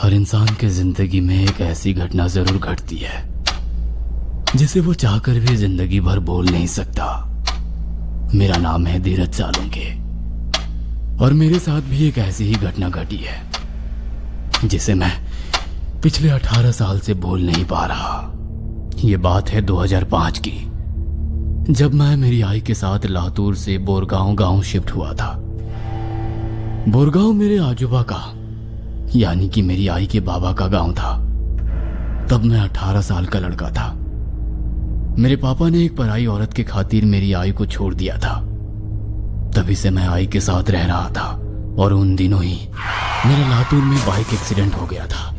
हर इंसान के जिंदगी में एक ऐसी घटना जरूर घटती है जिसे वो चाहकर भी जिंदगी भर बोल नहीं सकता। मेरा नाम है धीरज सालुंके और मेरे साथ भी एक ऐसी ही घटना घटी है जिसे मैं पिछले 18 साल से बोल नहीं पा रहा। ये बात है 2005 की, जब मैं मेरी आई के साथ लातूर से बोरगांव गांव शिफ्ट हुआ था। बोरगांव मेरे आजूबा का यानी कि मेरी आई के बाबा का गांव था। तब मैं 18 साल का लड़का था। मेरे पापा ने एक पराई औरत के खातिर मेरी आई को छोड़ दिया था। तभी से मैं आई के साथ रह रहा था और उन दिनों ही मेरा लातूर में बाइक एक्सीडेंट हो गया था,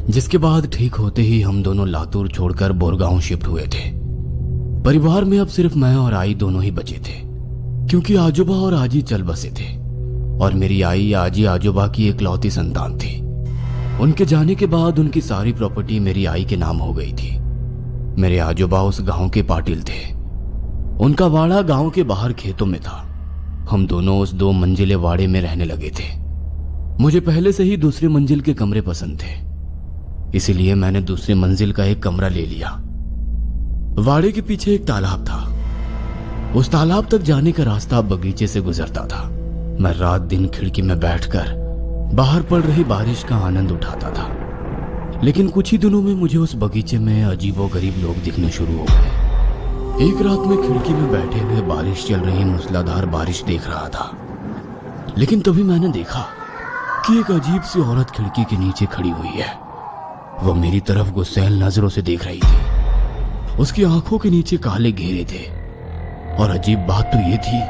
जिसके बाद ठीक होते ही हम दोनों लातूर छोड़कर बोरगांव शिफ्ट हुए थे। परिवार में अब सिर्फ मैं और आई दोनों ही बचे थे, क्योंकि आजूबा और आजी चल बसे थे और मेरी आई आजी आजूबा की इकलौती संतान थी। उनके जाने के बाद उनकी सारी प्रॉपर्टी मेरी आई के नाम हो गई थी। मेरे आजूबा उस गांव के पाटिल थे। उनका वाड़ा गांव के बाहर खेतों में था। हम दोनों उस 2 मंजिले वाड़े में रहने लगे थे। मुझे पहले से ही दूसरी मंजिल के कमरे पसंद थे, इसीलिए मैंने दूसरी मंजिल का एक कमरा ले लिया। वाड़े के पीछे एक तालाब था। उस तालाब तक जाने का रास्ता बगीचे से गुजरता था। मैं रात दिन खिड़की में बैठकर बाहर पड़ रही बारिश का आनंद उठाता था। लेकिन कुछ ही दिनों में मुझे उस बगीचे में अजीबोगरीब लोग दिखने शुरू हो गए। एक रात में खिड़की में बैठे हुए बारिश चल रही मूसलाधार बारिश देख रहा था, लेकिन तभी मैंने देखा कि एक अजीब सी औरत खिड़की के नीचे खड़ी हुई है। वह मेरी तरफ गुस्सैल नजरों से देख रही थी। उसकी आंखों के नीचे काले घेरे थे और अजीब बात तो यह थी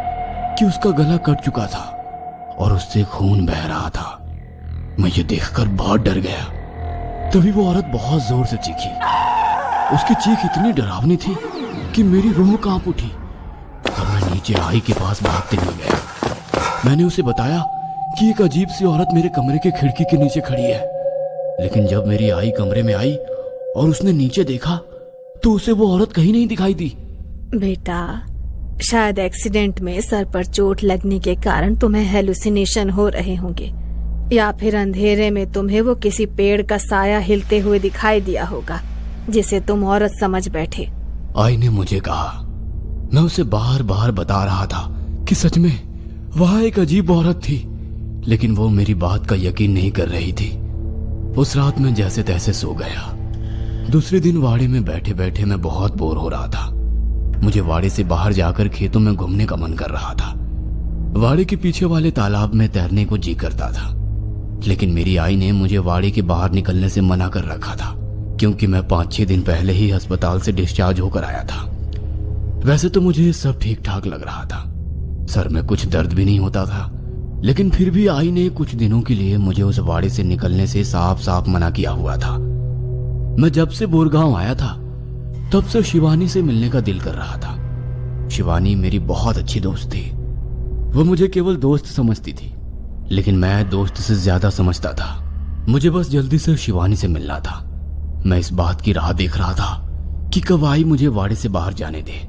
कि उसका गला कट चुका था और उससे खून बह रहा था। मैं ये देखकर बहुत डर गया। तभी वो औरत बहुत जोर से चीखी। उसकी चीख इतनी डरावनी थी कि मेरी रूह कांप उठी। तब मैं नीचे आई के पास भागते हुए गया। मैंने उसे बताया कि एक अजीब सी औरत मेरे कमरे के खिड़की के नीचे खड़ी है। लेकिन जब मेरी आई कमरे में आई और उसने नीचे देखा तो उसे वो औरत कहीं नहीं दिखाई दी। बेटा, शायद एक्सीडेंट में सर पर चोट लगने के कारण तुम्हें हेलुसिनेशन हो रहे होंगे, या फिर अंधेरे में तुम्हें वो किसी पेड़ का साया हिलते हुए दिखाई दिया होगा जिसे तुम औरत समझ बैठे। आई ने मुझे कहा। मैं उसे बार बार बता रहा था कि सच में वहां एक अजीब औरत थी, लेकिन वो मेरी बात का यकीन नहीं कर रही थी। उस रात में जैसे तैसे सो गया। दूसरे दिन वाड़े में बैठे बैठे मैं बहुत बोर हो रहा था। मुझे वाड़े से बाहर जाकर खेतों में घूमने का मन कर रहा था। वाड़े के पीछे वाले तालाब में तैरने को जी करता था, लेकिन मेरी आई ने मुझे वाड़े के बाहर निकलने से मना कर रखा था, क्योंकि मैं 5-6 दिन पहले ही अस्पताल से डिस्चार्ज होकर आया था। वैसे तो मुझे सब ठीक ठाक लग रहा था, सर में कुछ दर्द भी नहीं होता था, लेकिन फिर भी आई ने कुछ दिनों के लिए मुझे उस वाड़े से निकलने से साफ साफ मना किया हुआ था। मैं जब से बोरगांव आया था तब से शिवानी से मिलने का दिल कर रहा था। शिवानी मेरी बहुत अच्छी दोस्त थी। वो मुझे केवल दोस्त समझती थी, लेकिन मैं दोस्त से ज्यादा समझता था। मुझे बस जल्दी से शिवानी से मिलना था। मैं इस बात की राह देख रहा था कि कब आई मुझे वाड़े से बाहर जाने दे।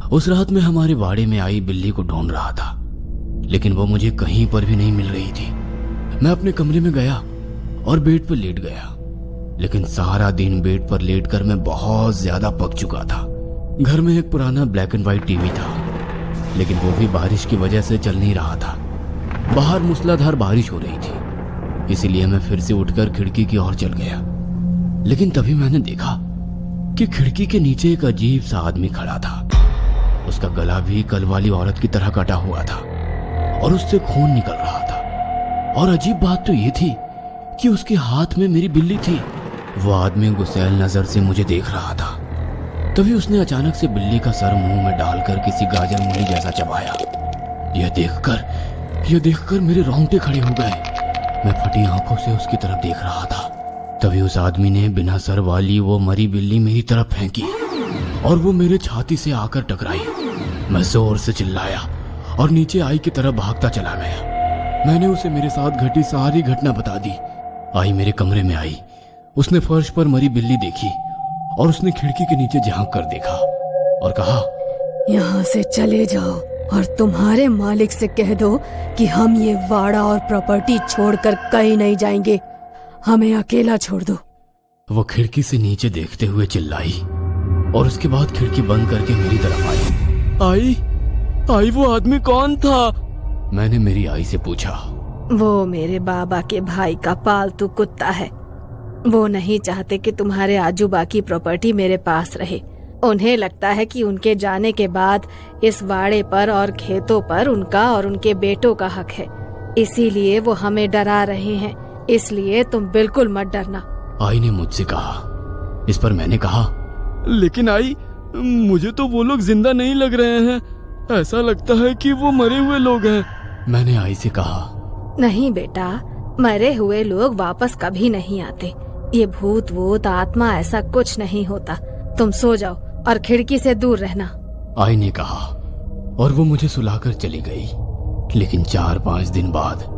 उस रात में हमारे वाड़े में आई बिल्ली को ढूंढ रहा था, लेकिन वो मुझे कहीं पर भी नहीं मिल रही थी। मैं अपने कमरे में गया और बेड पर लेट गया, लेकिन सारा दिन बेड पर लेटकर मैं बहुत ज्यादा पक चुका था। घर में एक पुराना ब्लैक एंड व्हाइट टीवी था, लेकिन वो भी बारिश की वजह से चल नहीं रहा था। बाहर मूसलाधार बारिश हो रही थी, इसीलिए मैं फिर से उठकर खिड़की की ओर चल गया। लेकिन तभी मैंने देखा कि खिड़की के नीचे एक अजीब सा आदमी खड़ा था। उसका गला भी कल वाली औरत की तरह कटा हुआ था और उससे खून निकल रहा था। और अजीब बात तो ये थी कि उसके हाथ में मेरी बिल्ली थी। वो आदमी गुस्सैल नजर से मुझे देख रहा था। तभी उसने अचानक से बिल्ली का सर मुंह में डालकर किसी गाजर मूली जैसा चबाया। यह देखकर मेरे रोंगटे खड़े हो गए। मैं फटी आंखों से उसकी तरफ देख रहा था। तभी उस आदमी ने बिना सर वाली वो मरी बिल्ली मेरी तरफ फेंकी और वो मेरे छाती से आकर टकराई। मैं जोर से चिल्लाया और नीचे आई की तरफ भागता चला गया। मैंने उसे मेरे साथ घटी सारी घटना बता दी। आई मेरे कमरे में आई। उसने फर्श पर मरी बिल्ली देखी और उसने खिड़की के नीचे झांक कर देखा और कहा, यहाँ से चले जाओ और तुम्हारे मालिक से कह दो कि हम ये वाड़ा और प्रॉपर्टी छोड़कर कहीं नहीं जाएंगे। हमें अकेला छोड़ दो। वो खिड़की से नीचे देखते हुए चिल्लाई और उसके बाद खिड़की बंद करके मेरी तरफ आई। आई वो आदमी कौन था? मैंने मेरी आई से पूछा। वो मेरे बाबा के भाई का पालतू कुत्ता है। वो नहीं चाहते कि तुम्हारे आजू बाकी प्रॉपर्टी मेरे पास रहे। उन्हें लगता है कि उनके जाने के बाद इस वाड़े पर और खेतों पर उनका और उनके बेटों का हक है। इसीलिए वो हमें डरा रहे हैं। इसलिए तुम बिल्कुल मत डरना। आई ने मुझसे कहा। इस पर मैंने कहा, लेकिन आई, मुझे तो वो लोग जिंदा नहीं लग रहे हैं। ऐसा लगता है कि वो मरे हुए लोग हैं। मैंने आई से कहा, नहीं बेटा, मरे हुए लोग वापस कभी नहीं आते। ये भूत वूत आत्मा ऐसा कुछ नहीं होता। तुम सो जाओ और खिड़की से दूर रहना। आई ने कहा और वो मुझे सुलाकर चली गई। लेकिन 4-5 दिन बाद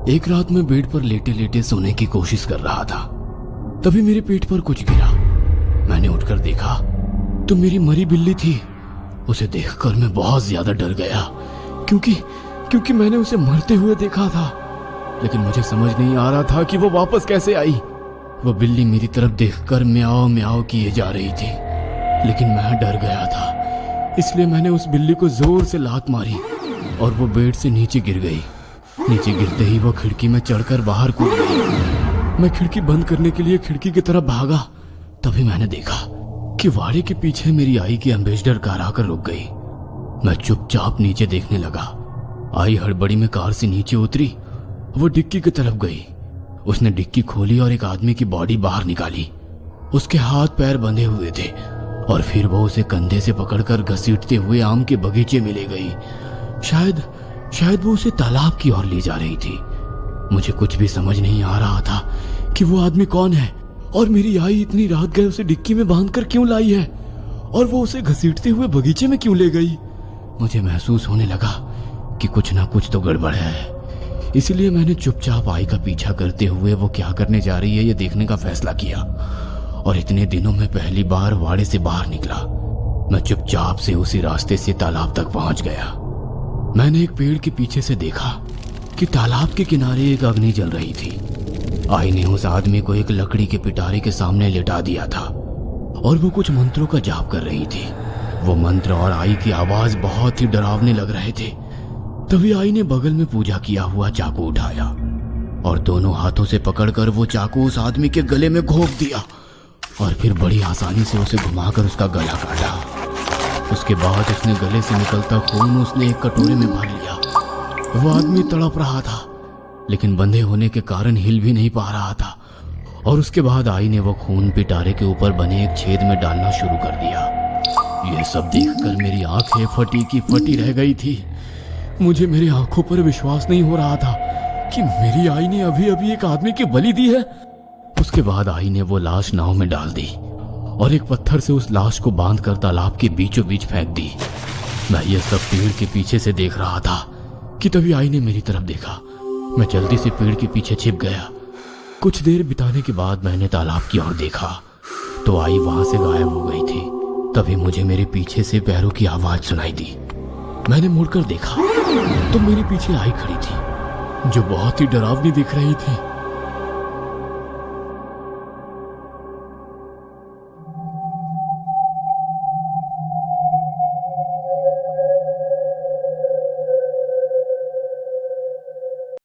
एक रात मैं बेड पर लेटे लेटे सोने की कोशिश कर रहा था। तभी मेरे पेट पर कुछ गिरा। मैंने उठकर देखा तो मेरी मरी बिल्ली थी। उसे देखकर मैं बहुत ज्यादा डर गया क्योंकि मैंने उसे मरते हुए देखा था। लेकिन मुझे समझ नहीं आ रहा था कि वो वापस कैसे आई। वो बिल्ली मेरी तरफ देखकर म्याओ म्याओ किए जा रही थी, लेकिन मैं डर गया था। इसलिए मैंने उस बिल्ली को जोर से लात मारी और वो बेड से नीचे गिर गई। नीचे गिरते ही वो खिड़की में चढ़कर बाहर कूद गई। मैं खिड़की बंद करने के लिए खिड़की की तरफ भागा। तभी मैंने देखा कि वाड़े के पीछे मेरी आई की एम्बेसडर कार आकर रुक गई। मैं चुपचाप नीचे देखने लगा। आई हड़बड़ी में कार से नीचे उतरी। वो डिक्की की तरफ गई। उसने डिक्की खोली और एक आदमी की बॉडी बाहर निकाली। उसके हाथ पैर बंधे हुए थे और फिर वो उसे कंधे से पकड़कर घसीटते हुए आम के बगीचे में ले गई। शायद वो उसे तालाब की ओर ले जा रही थी। मुझे कुछ भी समझ नहीं आ रहा था कि वो आदमी कौन है और मेरी आई इतनी रात गए उसे डिक्की में बांधकर क्यों लाई है और वो उसे घसीटते हुए बगीचे में क्यों ले गई। मुझे महसूस होने लगा कि कुछ ना कुछ तो गड़बड़ है। इसलिए मैंने चुपचाप आई का पीछा करते हुए वो क्या करने जा रही है ये देखने का फैसला किया और इतने दिनों में पहली बार वाड़े से बाहर निकला। मैं चुपचाप से उसी रास्ते से तालाब तक पहुंच गया। मैंने एक पेड़ के पीछे से देखा कि तालाब के किनारे एक अग्नि जल रही थी। आई ने उस आदमी को एक लकड़ी के पिटारे के सामने लेटा दिया था और वो कुछ मंत्रों का जाप कर रही थी। वो मंत्र और आई की आवाज बहुत ही डरावने लग रहे थे। तभी आई ने बगल में पूजा किया हुआ चाकू उठाया और दोनों हाथों से पकड़कर वो चाकू उस आदमी के गले में घोंप दिया और फिर बड़ी आसानी से उसे घुमाकर उसका गला काटा। उसके बाद उसने गले से निकलता खून उसने एक कटोरे में भर लिया। वो आदमी तड़प रहा था लेकिन बंधे होने के कारण हिल भी नहीं पा रहा था और उसके बाद आई ने वो खून पिटारे के ऊपर बने एक छेद में डालना शुरू कर दिया। ये सब देखकर मेरी आंखें फटी की फटी रह गई थी। मुझे मेरी आंखों पर विश्वास नहीं हो रहा था कि मेरी आई ने अभी अभी एक आदमी की बलि दी है। उसके बाद आई ने वो लाश नाव में डाल दी और एक पत्थर से उस लाश को बांधकर तालाब के बीचों बीच फेंक दी। मैं ये सब पेड़ के पीछे से देख रहा था कि तभी आई ने मेरी तरफ देखा। मैं जल्दी से पेड़ के पीछे छिप गया। कुछ देर बिताने के बाद मैंने तालाब की ओर देखा तो आई वहां से गायब हो गई थी। तभी मुझे मेरे पीछे से पैरों की आवाज सुनाई दी। मैंने मुड़कर देखा तो मेरे पीछे आई खड़ी थी जो बहुत ही डरावनी दिख रही थी।